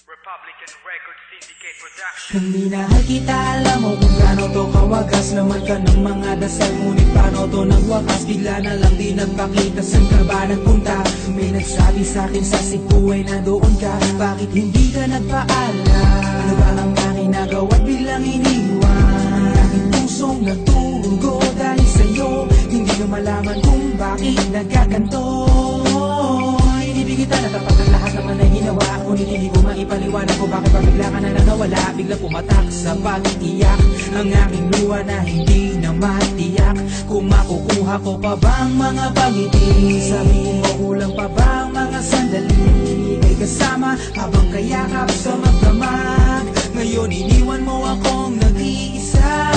Republican Record Syndicate Production. Kung minahal kita, alam mo kung gaano to kawagas. Laman ka ng mga dasal, ngunit paano to nagwakas? Bigla na lang di nagpakita, saan ka ba nagpunta? May nagsabi sa'kin sa Cebu ay nandoon ka. Bakit hindi ka nagpaalam? Ano ba ang aking nagawa't biglang iniwan? Ang aking pusong nagtugo dahil sa'yo. Hindi ko malaman kung bakit nagkaganto. Inibig kita na tapat ng lahat naman ay ginawa, ngunit hindi ko maipaliwanag kung bakit pabigla ka na nawala. Bigla pumatak sa pag-iiyak ang aking luha na hindi na matiyak. Kung makukuha ko pa bang mga pangiti? Sabihin mo kulang pa bang mga sandali? May kasama habang kayakap sa magdamag. Ngayon iniwan mo akong nag-iisa.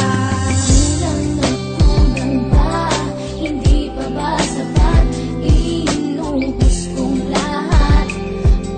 Kulang na kulang ba? Hindi pa ba sapat? Inuubos kong lahat.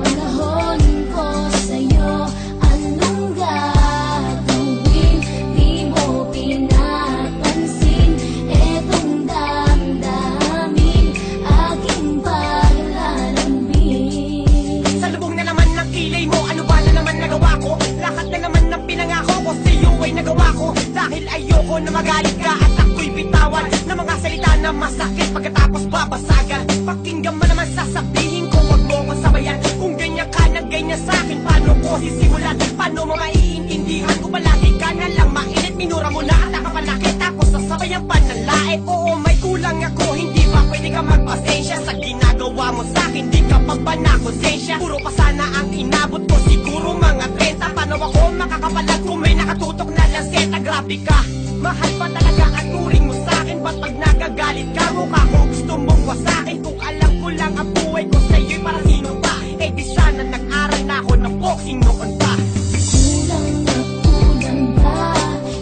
Panahon ko sa'yo, anong gagawin? Di mo pinapansin etong damdamin, aking paglalambing. Sa lubong na naman ng kilay mo, ano ba na naman nagawa ko? Lahat na naman ng pinangako ko sa'yo ay nagawa ko. Dahil ayoko na magalit ka at ako'y bitawan ng mga salita na masakit pagkatapos babasagan. Pakinggan mo naman sasabihin ko, wag mo ko sabayan. Kung ganyan ka na ganyan sa'kin, paano ko sisimulan? Paano mo maiintindihan ko palagi ka na lang mainit? Minura mo na at nakapanakit tapos sasabayan pa ng lait. Oo, may kulang ako, hindi ba pwede ka magpasensya sa ginagawa mo sa'kin? Di ka pa ba na konsensya? Puro pa sana ang inabot ko, siguro mga 30. Paano ako makakapalag kung may nakatutok na lanseta? Grabe ka, mahal pa talaga ang turing mo sa'kin. Ba't pag nagagalit ka, mukha ko gusto mong wasakin? Kung alam ko lang ang buhay ko sa'yo'y para sino pa? Eh di sana nag-aral na ako ng boxing noon pa. Kulang na kulang ba?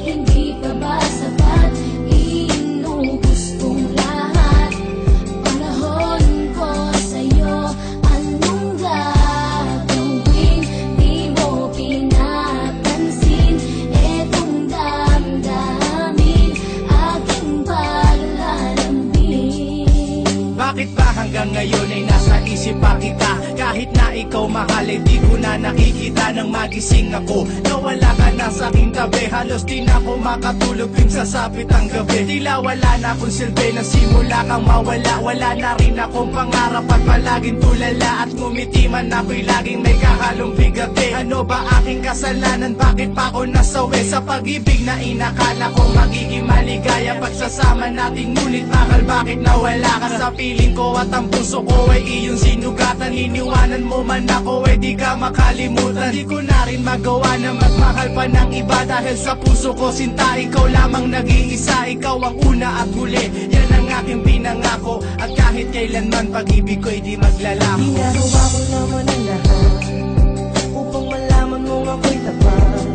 Hindi pa ba sapat? Inuubos kong lahat. Panahon ko sa'yo, anong gagawin? Di mo pinapansin etong damdamin, aking paglalambing. Bakit ba hanggang ngayon ay nasa isip pa kita? Kahit na ikaw mahal ay di ko na nakikita. Nang magising ako, nawala ka na sa aking tabi. Halos di na ako makatulog tuwing sasapit ang gabi. Tila wala na akong silbi nang simula kang mawala. Wala na rin akong pangarap at palaging tulala. At ngumiti man ako'y laging may kahalong bigati. Ano ba aking kasalanan? Bakit pa ako nasawi sa pag-ibig na inakala ko magiging maligaya? Pagsasama natin ngunit mahal, bakit nawala ka sa piling ko? At ang puso ko ay iyong sinugatan. Iniwanan mo man ako ay di ka makalimutan. Di ko na rin magawa na magmahal pa ng iba. Dahil sa puso ko sinta, ikaw lamang nag-iisa. Ikaw ang una at huli, yan ang aking pinangako. At kahit kailanman pag-ibig ko'y di maglalako. Ginagawa ko naman ang lahat upang malaman mong ako'y tapat.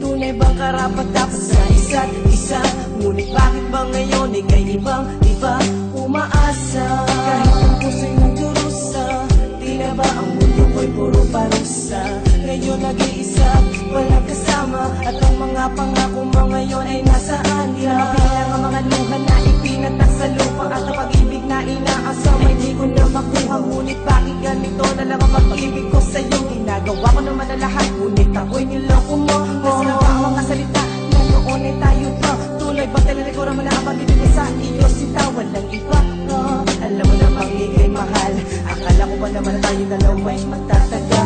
Tunay bang karapat dapat sa isa't isa? Ngunit bakit ba ngayon ika'y ibang-iba umaasa? Kahit ang puso'y nagdurusa, di na ba ang mundo ko'y puro parusa? Ngayon nag-iisa, walang kasama. At ang mga pangako mo ngayon ay nasaan? Di na mabilang ang mga luha na ipinatak sa lupa. At ang pag-ibig na inaasam ay di ko na makuha. Ngunit bakit ganito na lang ang pag-ibig ko sa'yo? Ginagawa ko naman na lahat, ngunit ako'y niloko mo. Kasi na ba ang mga salita na noon ay tayo pa? Tunay ba talaga mo na ang pag-ibig ko sa iyo? Sinta, walang iba. Alam mo na pag ika'y mahal, akala ko ba naman tayo dalawa'y magtataga?